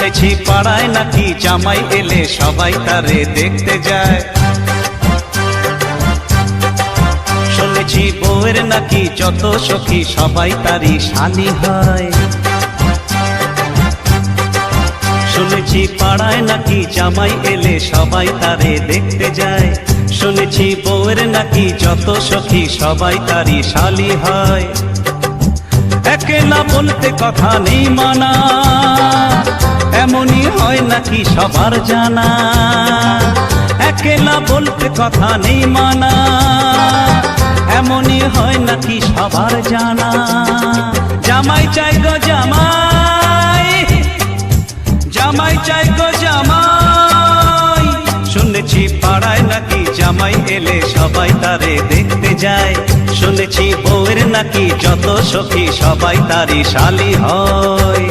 শুনেছি পাড়ায় নাকি জামাই এলে সবাই তারে দেখতে যায়। শুনেছি বউয়ের নাকি যত সখী সবাই তারই শালি হয়। শুনেছি পাড়ায় নাকি জামাই এলে সবাই তারে দেখতে যায়। শুনেছি বউয়ের নাকি যত সখী সবাই তারই শালি হয়। একলা বলতে কথা নেই মানা, এমনই হয় নাকি সবার জানা। একলা বলতে কথা নেই মানা, এমনই হয় নাকি সবার জানা। জামাই চাই গো জামাই, জামাই চাই গো জামাই। শুনেছি পাড়ায় নাকি জামাই এলে সবাই তারে দেখতে যায়। শুনেছি বউয়ের নাকি যত সখী সবাই তারই শালি হয়।